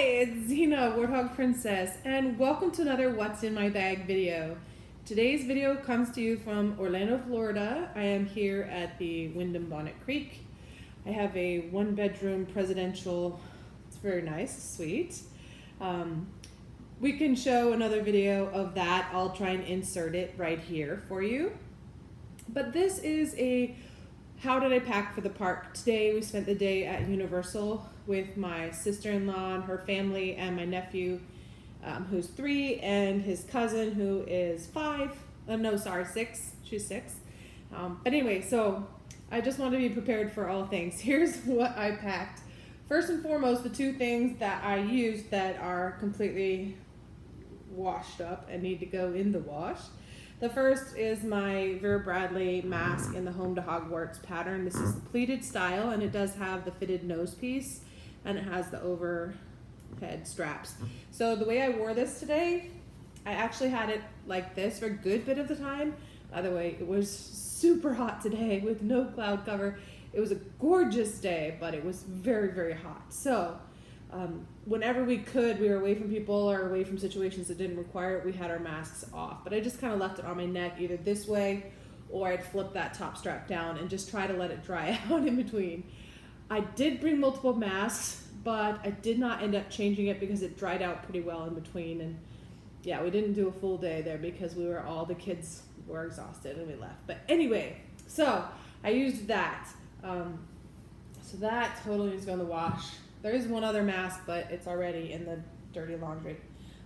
it's Zena, Warthog Princess, and welcome to another What's in My Bag video. Today's video comes to you from Orlando, Florida. I am here at the Windham Bonnet Creek. I have a one-bedroom presidential. It's very nice, sweet. We can show another video of that. I'll try and insert it right here for you. But this is a how did I pack for the park. Today we spent the day at Universal with my sister-in-law and her family and my nephew who's 3 and his cousin who is 5. No, sorry, 6. She's 6. But anyway, so I just want to be prepared for all things. Here's what I packed. First and foremost, the 2 things that I used that are completely washed up and need to go in the wash. The first is my Vera Bradley mask in the Home to Hogwarts pattern. This is the pleated style, and it does have the fitted nose piece, and it has the overhead straps. So the way I wore this today, I actually had it like this for a good bit of the time. By the way, it was super hot today with no cloud cover. It was a gorgeous day, but it was very, very hot. So whenever we could, we were away from people or away from situations that didn't require it, we had our masks off. But I just kind of left it on my neck either this way or I'd flip that top strap down and just try to let it dry out in between. I did bring multiple masks, but I did not end up changing it because it dried out pretty well in between. And yeah, we didn't do a full day there because the kids were exhausted and we left. But anyway, so I used that. So that totally needs to go in the wash. There is one other mask, but it's already in the dirty laundry.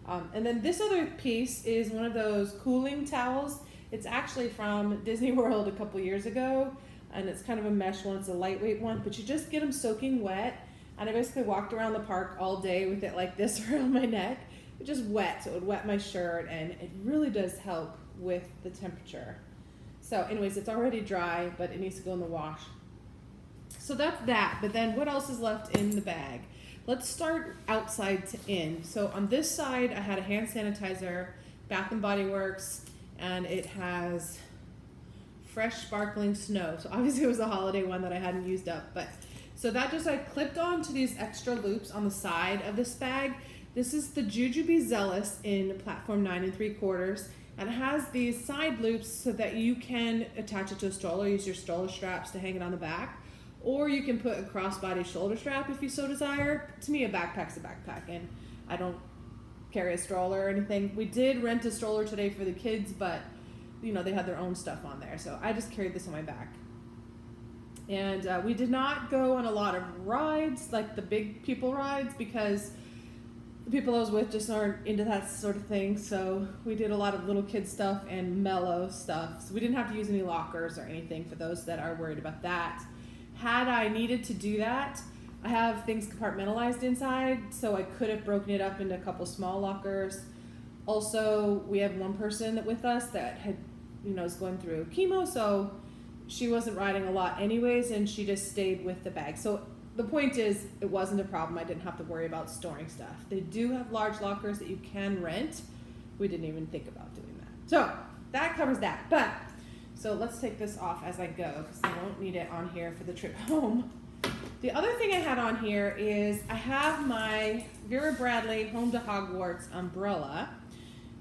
And then this other piece is one of those cooling towels. It's actually from Disney World a couple years ago, and it's kind of a mesh one. It's a lightweight one, but you just get them soaking wet. And I basically walked around the park all day with it like this around my neck. It just wet, so it would wet my shirt, and it really does help with the temperature. So anyways, it's already dry, but it needs to go in the wash. So that's that, but then what else is left in the bag? Let's start outside to in. So on this side, I had a hand sanitizer, Bath & Body Works, and it has fresh sparkling snow. So obviously it was a holiday one that I hadn't used up, but so that just I clipped onto these extra loops on the side of this bag. This is the Jujube Zealous in platform 9 3/4, and it has these side loops so that you can attach it to a stroller, use your stroller straps to hang it on the back. Or you can put a crossbody shoulder strap if you so desire. To me, a backpack's a backpack, and I don't carry a stroller or anything. We did rent a stroller today for the kids, but you know they had their own stuff on there, so I just carried this on my back. And we did not go on a lot of rides, like the big people rides, because the people I was with just aren't into that sort of thing. So we did a lot of little kid stuff and mellow stuff. So we didn't have to use any lockers or anything for those that are worried about that. Had I needed to do that, I have things compartmentalized inside, so I could have broken it up into a couple small lockers. Also, we have one person with us that had, is going through chemo, so she wasn't riding a lot anyways, and she just stayed with the bag. So the point is, it wasn't a problem. I didn't have to worry about storing stuff. They do have large lockers that you can rent. We didn't even think about doing that. So that covers that. But so let's take this off as I go because I won't need it on here for the trip home. The other thing I had on here is I have my Vera Bradley Home to Hogwarts umbrella.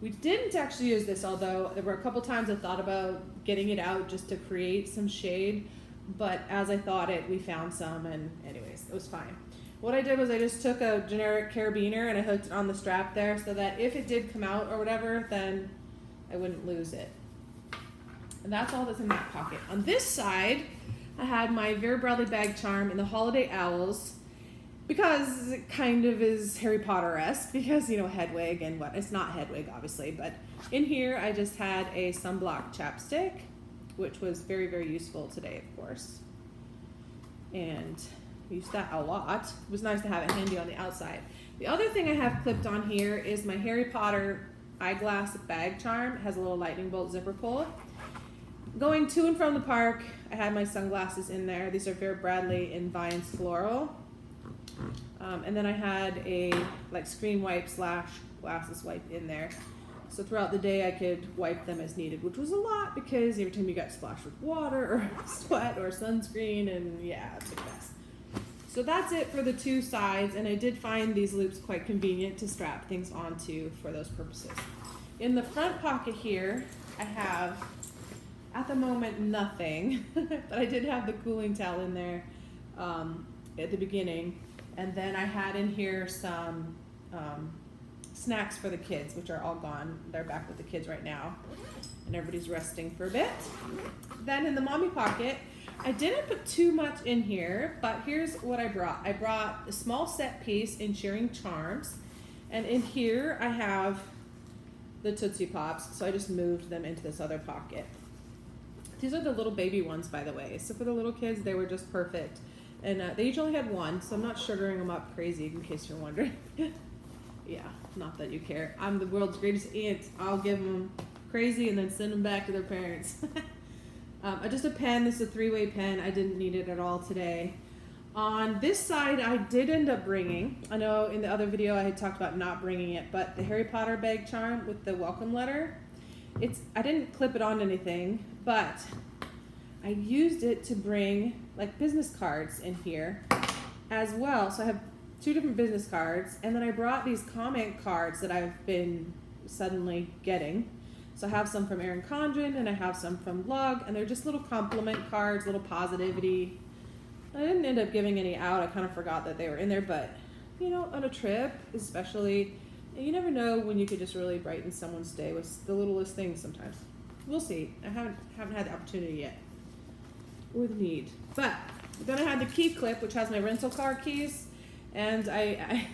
We didn't actually use this, although there were a couple times I thought about getting it out just to create some shade. But as I thought it, we found some, and anyways, it was fine. What I did was I just took a generic carabiner and I hooked it on the strap there so that if it did come out or whatever, then I wouldn't lose it. And that's all that's in that pocket. On this side, I had my Vera Bradley bag charm in the Holiday Owls because it kind of is Harry Potter-esque because, Hedwig and what. It's not Hedwig, obviously, but in here I just had a sunblock chapstick, which was very, very useful today, of course. And used that a lot. It was nice to have it handy on the outside. The other thing I have clipped on here is my Harry Potter eyeglass bag charm. It has a little lightning bolt zipper pull. Going to and from the park, I had my sunglasses in there. These are Vera Bradley in Vines Floral. And then I had a screen wipe / glasses wipe in there. So throughout the day I could wipe them as needed, which was a lot because every time you got splashed with water or sweat or sunscreen, and yeah, it's a mess. So that's it for the two sides, and I did find these loops quite convenient to strap things onto for those purposes. In the front pocket here, I have, at the moment, nothing, but I did have the cooling towel in there at the beginning, and then I had in here some snacks for the kids, which are all gone. They're back with the kids right now, and everybody's resting for a bit. Then in the mommy pocket, I didn't put too much in here, but here's what I brought. I brought a small set piece in Sharing Charms, and in here I have the Tootsie Pops, so I just moved them into this other pocket. These are the little baby ones, by the way, so for the little kids, they were just perfect. And they each only had one, so I'm not sugaring them up crazy, in case you're wondering. Yeah, not that you care. I'm the world's greatest aunt. I'll give them crazy and then send them back to their parents. Just a pen. This is a 3-way pen. I didn't need it at all today. On this side, I did end up bringing, I know in the other video I had talked about not bringing it, but the Harry Potter bag charm with the welcome letter. I didn't clip it on anything, but I used it to bring like business cards in here as well. So I have 2 different business cards, and then I brought these comment cards that I've been suddenly getting. So I have some from Erin Condren, and I have some from Lug, and they're just little compliment cards, little positivity. I didn't end up giving any out. I kind of forgot that they were in there, but you know, on a trip, especially, you never know when you could just really brighten someone's day with the littlest things sometimes. We'll see. I haven't had the opportunity yet, or the need. But then I had the key clip, which has my rental car keys, and I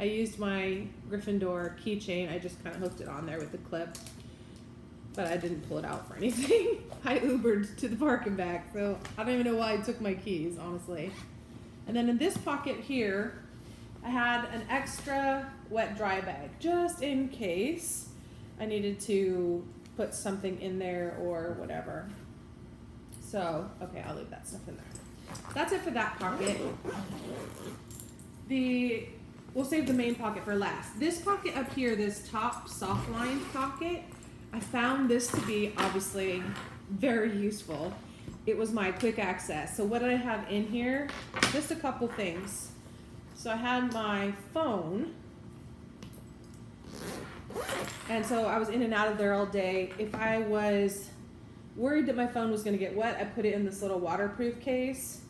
used my Gryffindor keychain. I just kind of hooked it on there with the clip, but I didn't pull it out for anything. I Ubered to the park and back, so I don't even know why I took my keys, honestly. And then in this pocket here, I had an extra wet dry bag, just in case I needed to put something in there or whatever. So, okay, I'll leave that stuff in there. That's it for that pocket. We'll save the main pocket for last. This pocket up here, this top soft lined pocket, I found this to be obviously very useful. It was my quick access. So what did I have in here? Just a couple things. So I had my phone, and so I was in and out of there all day. If I was worried that my phone was going to get wet, I put it in this little waterproof case,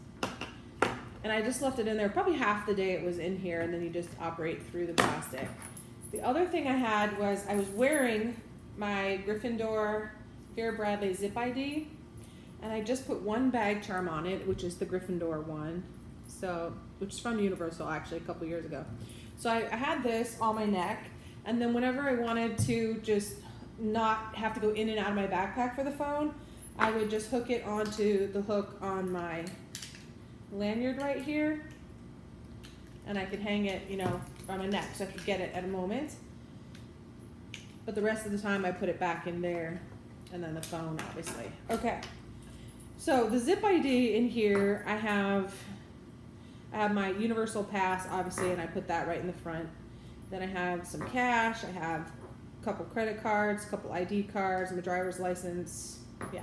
and I just left it in there. Probably half the day it was in here, and then you just operate through the plastic. The other thing I had was I was wearing my Gryffindor Vera Bradley zip ID, and I just put one bag charm on it, which is the Gryffindor one, so which is from Universal actually a couple years ago. So I had this on my neck, and then whenever I wanted to just not have to go in and out of my backpack for the phone, I would just hook it onto the hook on my lanyard right here, and I could hang it, you know, on my neck so I could get it at a moment. But the rest of the time I put it back in there, and then the phone obviously. Okay, so the zip ID in here, I have my Universal Pass obviously, and I put that right in the front. Then I have some cash, I have a couple credit cards, a couple ID cards, my driver's license, yeah.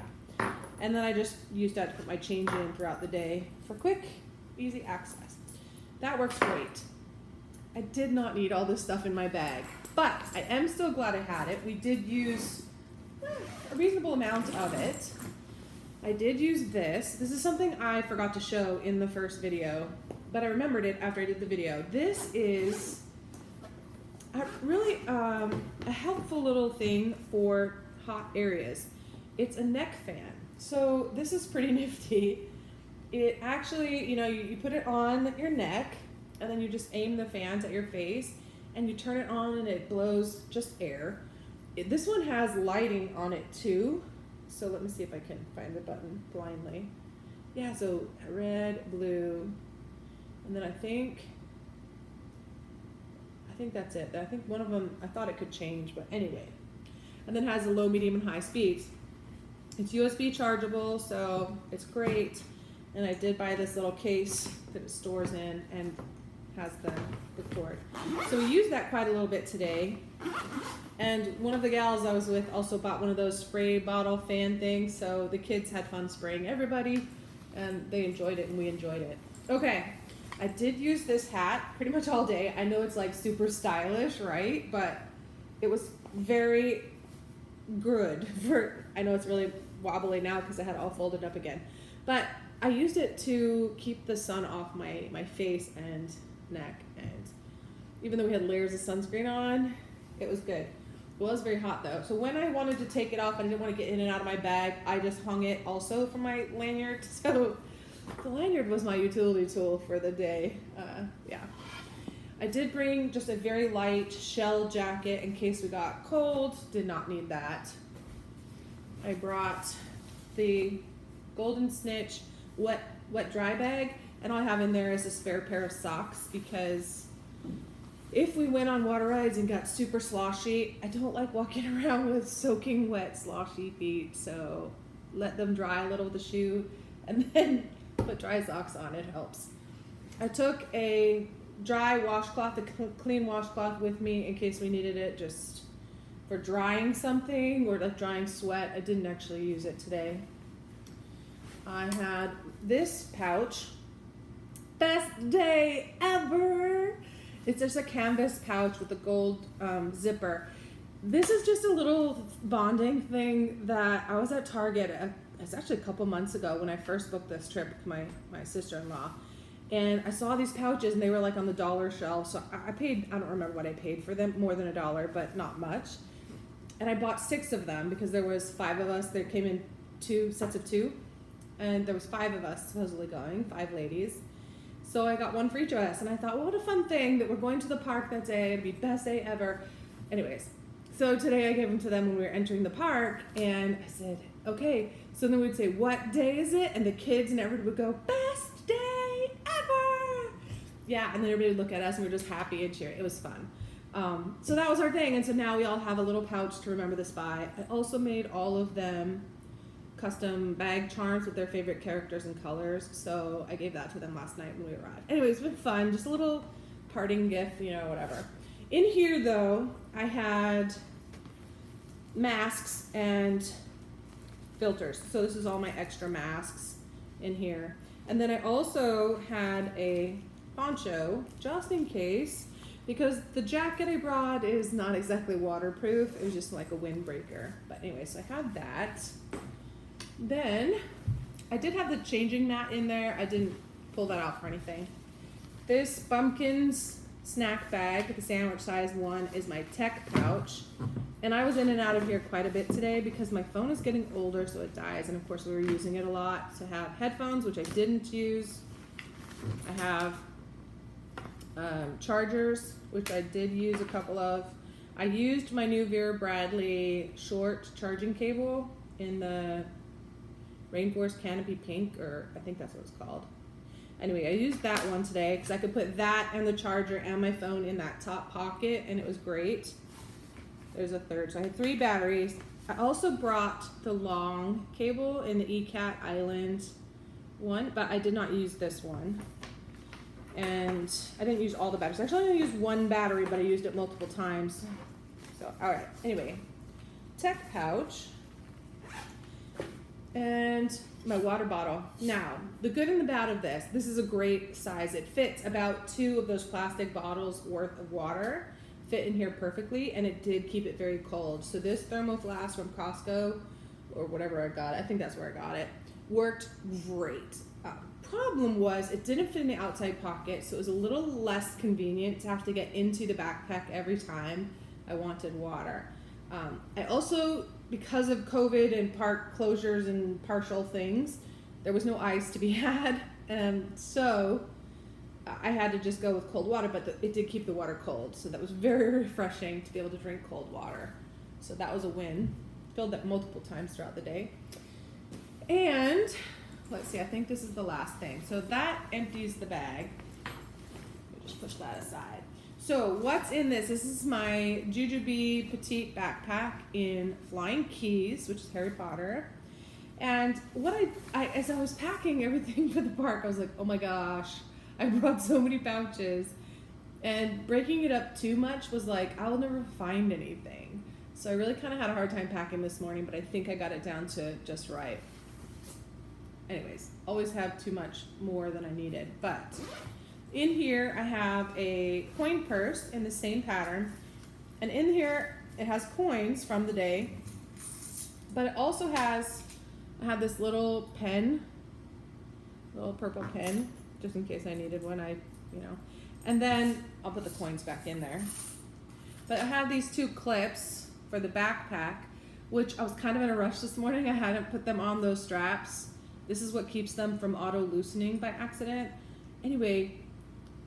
And then I just used that to put my change in throughout the day for quick, easy access. That works great. I did not need all this stuff in my bag, but I am still glad I had it. We did use a reasonable amount of it. I did use this. This is something I forgot to show in the first video, but I remembered it after I did the video. This is really a helpful little thing for hot areas. It's a neck fan. So this is pretty nifty. It actually, you know, you put it on your neck, and then you just aim the fans at your face, and you turn it on and it blows just air. This one has lighting on it too. So let me see if I can find the button blindly. Yeah, so red, blue, and then I think that's it. I think one of them, I thought it could change, but anyway. And then it has a low, medium, and high speeds. It's USB chargeable, so it's great. And I did buy this little case that it stores in and has the cord. So we used that quite a little bit today. And one of the gals I was with also bought one of those spray bottle fan things, so the kids had fun spraying everybody, and they enjoyed it and we enjoyed it. Okay, I did use this hat pretty much all day. I know it's like super stylish, right? But it was very good for, I know it's really wobbly now because I had it all folded up again. But I used it to keep the sun off my face and neck. And even though we had layers of sunscreen on, it was good. It was very hot though. So when I wanted to take it off, I didn't want to get in and out of my bag. I just hung it also from my lanyard. So the lanyard was my utility tool for the day. Yeah. I did bring just a very light shell jacket in case we got cold. Did not need that. I brought the Golden Snitch wet dry bag, and all I have in there is a spare pair of socks because if we went on water rides and got super sloshy, I don't like walking around with soaking wet sloshy feet, so let them dry a little with the shoe and then put dry socks on. It helps. I took a dry washcloth, a clean washcloth with me in case we needed it just for drying something or like drying sweat. I didn't actually use it today. I had this pouch. Best day ever! It's just a canvas pouch with a gold zipper. This is just a little bonding thing that I was at Target. It's actually a couple months ago when I first booked this trip with my sister-in-law. And I saw these pouches and they were like on the dollar shelf. So I paid, I don't remember what I paid for them, more than $1, but not much. And I bought 6 of them because there was 5 of us. There came in 2 sets of 2. And there was 5 of us supposedly going, 5 ladies. So I got one for each of us. And I thought, well, what a fun thing that we're going to the park that day. It'll be best day ever. Anyways, so today I gave them to them when we were entering the park. And I said, okay. So then we'd say, what day is it? And the kids and everybody would go, best day ever. Yeah, and then everybody would look at us and we were just happy and cheering. It was fun. So that was our thing. And so now we all have a little pouch to remember this by. I also made all of them custom bag charms with their favorite characters and colors. So I gave that to them last night when we arrived. Anyways, it's been fun. Just a little parting gift, you know, whatever. In here, though, I had masks and filters. So this is all my extra masks in here. And then I also had a poncho just in case, because the jacket I brought is not exactly waterproof. It was just like a windbreaker. But anyway, so I had that. Then I did have the changing mat in there. I didn't pull that out for anything. This Bumpkins snack bag, the sandwich size one, is my tech pouch. And I was in and out of here quite a bit today because my phone is getting older, so it dies. And of course, we were using it a lot. So I have headphones, which I didn't use. I have chargers, which I did use a couple of. I used my new Vera Bradley short charging cable in the Rainforest Canopy Pink, or I think that's what it's called. Anyway, I used that one today because I could put that and the charger and my phone in that top pocket, and it was great. There's a third. So I had 3 batteries. I also brought the long cable in the ECAT Island one, but I did not use this one. And I didn't use all the batteries. Actually, I only used 1 battery, but I used it multiple times. So, all right. Anyway, tech pouch. And my water bottle. Now, the good and the bad of this is a great size. It fits about 2 of those plastic bottles worth of water. Fit in here perfectly, and it did keep it very cold. So this thermoflask from Costco, or whatever I got, I think that's where I got it, worked great. Problem was it didn't fit in the outside pocket, so it was a little less convenient to have to get into the backpack every time I wanted water. I also, because of COVID and park closures and partial things, there was no ice to be had, and so I had to just go with cold water, but it did keep the water cold, so that was very refreshing to be able to drink cold water. So that was a win. Filled that multiple times throughout the day. And let's see, I think this is the last thing. So that empties the bag. Let me just push that aside. So what's in this? This is my Jujube petite backpack in Flying Keys, which is Harry Potter. And what I as I was packing everything for the park, I was like, oh my gosh, I brought so many pouches. And breaking it up too much was like, I'll never find anything. So I really kind of had a hard time packing this morning, but I think I got it down to just right. Anyways, always have too much more than I needed. But In here, I have a coin purse in the same pattern. And in here, it has coins from the day. But it also has, I have this little pen, little purple pen, just in case I needed one, and then I'll put the coins back in there. But I have these two clips for the backpack, which I was kind of in a rush this morning. I hadn't put them on those straps. This is what keeps them from auto loosening by accident. Anyway,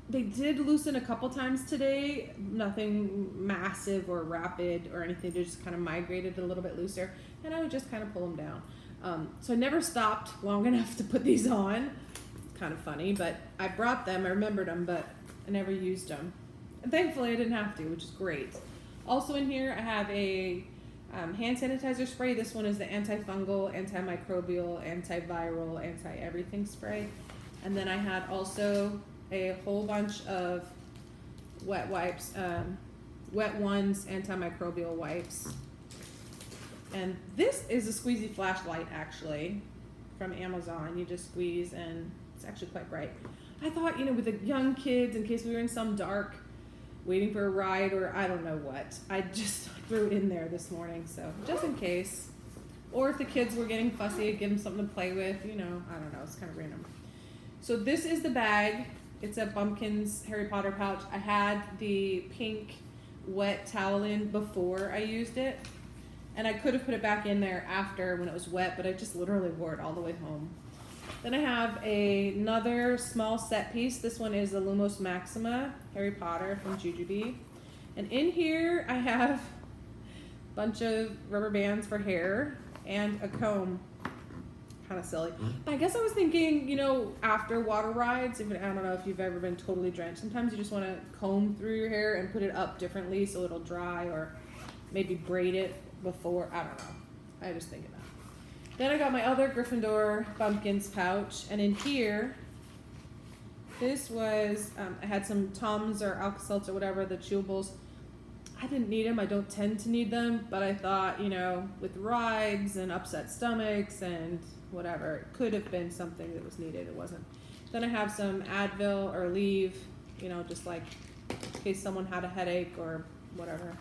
they did loosen a couple times today, nothing massive or rapid or anything. They just kind of migrated a little bit looser, and I would just kind of pull them down. So I never stopped long enough to put these on. Kind of funny, but I brought them, I remembered them, but I never used them. And thankfully I didn't have to, which is great. Also in here I have a hand sanitizer spray. This one is the antifungal, antimicrobial, antiviral, anti-everything spray. And then I had also a whole bunch of wet wipes, wet ones, antimicrobial wipes. And this is a squeezy flashlight actually from Amazon. You just squeeze and it's actually quite bright. I thought, with the young kids, in case we were in some dark, waiting for a ride or I don't know what, I just threw it in there this morning. So just in case. Or if the kids were getting fussy, I'd give them something to play with, I don't know, it's kind of random. So this is the bag. It's a Bumpkins Harry Potter pouch. I had the pink wet towel in before I used it. And I could have put it back in there after when it was wet, but I just literally wore it all the way home. Then I have another small set piece. This one is the Lumos Maxima Harry Potter from Jujube. And in here I have a bunch of rubber bands for hair and a comb. Kind of silly. But I guess I was thinking, after water rides, I don't know if you've ever been totally drenched. Sometimes you just want to comb through your hair and put it up differently so it'll dry, or maybe braid it before, I don't know. I just think of that. Then I got my other Gryffindor Bumpkins pouch, and in here, this was, I had some Tums or Alka-Seltz or whatever, the chewables. I didn't need them, I don't tend to need them, but I thought, with rides and upset stomachs and whatever, it could have been something that was needed, it wasn't. Then I have some Advil or Leave, just like in case someone had a headache or whatever.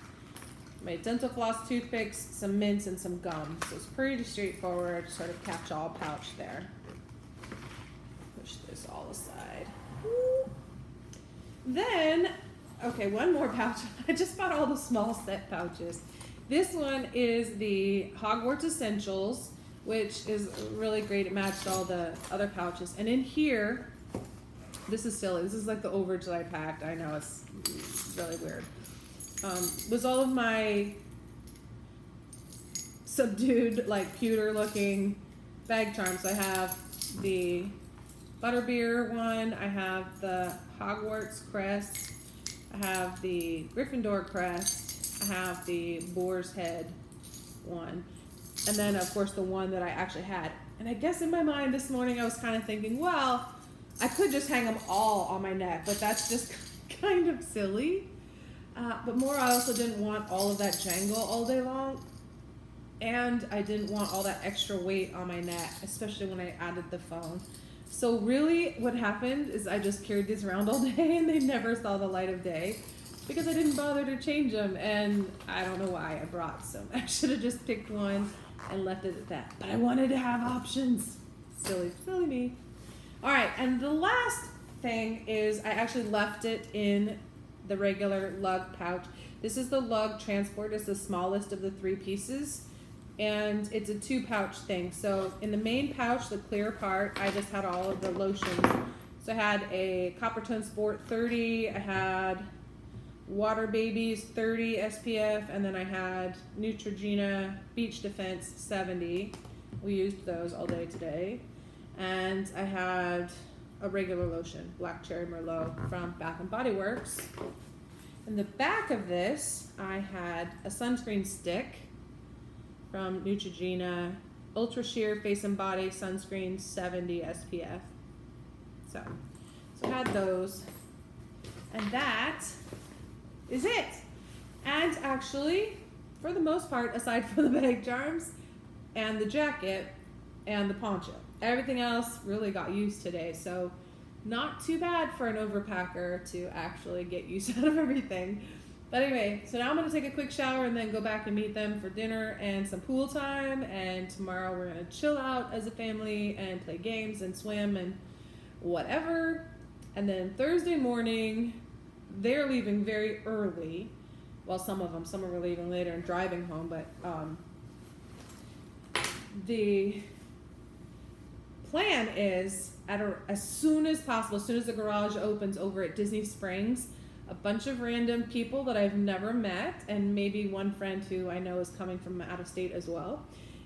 My dental floss, toothpicks, some mints, and some gum. So it's pretty straightforward, sort of catch-all pouch there. Push this all aside. Then, okay, one more pouch. I just bought all the small set pouches. This one is the Hogwarts Essentials, which is really great. It matched all the other pouches. And in here, this is silly. This is like the overage that I packed. I know, it's really weird. Was all of my subdued, like pewter looking bag charms. I have the Butterbeer one, I have the Hogwarts crest, I have the Gryffindor crest, I have the Boar's Head one, and then of course the one that I actually had. And I guess in my mind this morning I was kind of thinking, well, I could just hang them all on my neck, but that's just kind of silly. But more, I also didn't want all of that jangle all day long, and I didn't want all that extra weight on my neck, especially when I added the phone. So really what happened is I just carried these around all day and they never saw the light of day because I didn't bother to change them, and I don't know why I brought some. I should have just picked one and left it at that, but I wanted to have options. Silly me. All right, and the last thing is I actually left it in the regular lug pouch. This is the lug transport. It's the smallest of the 3 pieces, and it's a 2 pouch thing. So in the main pouch, the clear part, I just had all of the lotions. So I had a Coppertone Sport 30, I had Water Babies 30 SPF, and then I had Neutrogena Beach Defense 70. We used those all day today. And I had a regular lotion, Black Cherry Merlot from Bath & Body Works. In the back of this, I had a sunscreen stick from Neutrogena, Ultra Sheer Face and Body Sunscreen 70 SPF. So I had those. And that is it. And actually, for the most part, aside from the bag charms and the jacket and the poncho, everything else really got used today. So not too bad for an overpacker to actually get use out of everything. But anyway, so now I'm going to take a quick shower and then go back and meet them for dinner and some pool time. And tomorrow we're going to chill out as a family and play games and swim and whatever. And then Thursday morning, they're leaving very early. Well, some are leaving later and driving home. But the plan is, as soon as possible, as soon as the garage opens over at Disney Springs, a bunch of random people that I've never met, and maybe one friend who I know is coming from out of state as well.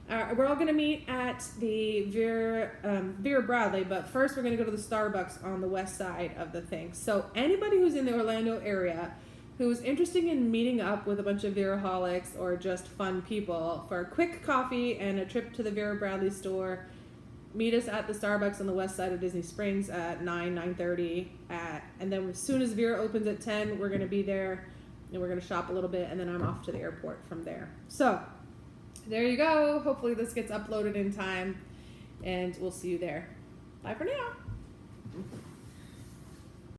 We're all going to meet at the Vera Bradley, but first we're going to go to the Starbucks on the west side of the thing. So anybody who's in the Orlando area who's interested in meeting up with a bunch of Veraholics or just fun people for a quick coffee and a trip to the Vera Bradley store, meet us at the Starbucks on the west side of Disney Springs at 9:30. And then as soon as Vera opens at 10, we're going to be there and we're going to shop a little bit, and then I'm off to the airport from there. So there you go. Hopefully this gets uploaded in time, and we'll see you there. Bye for now.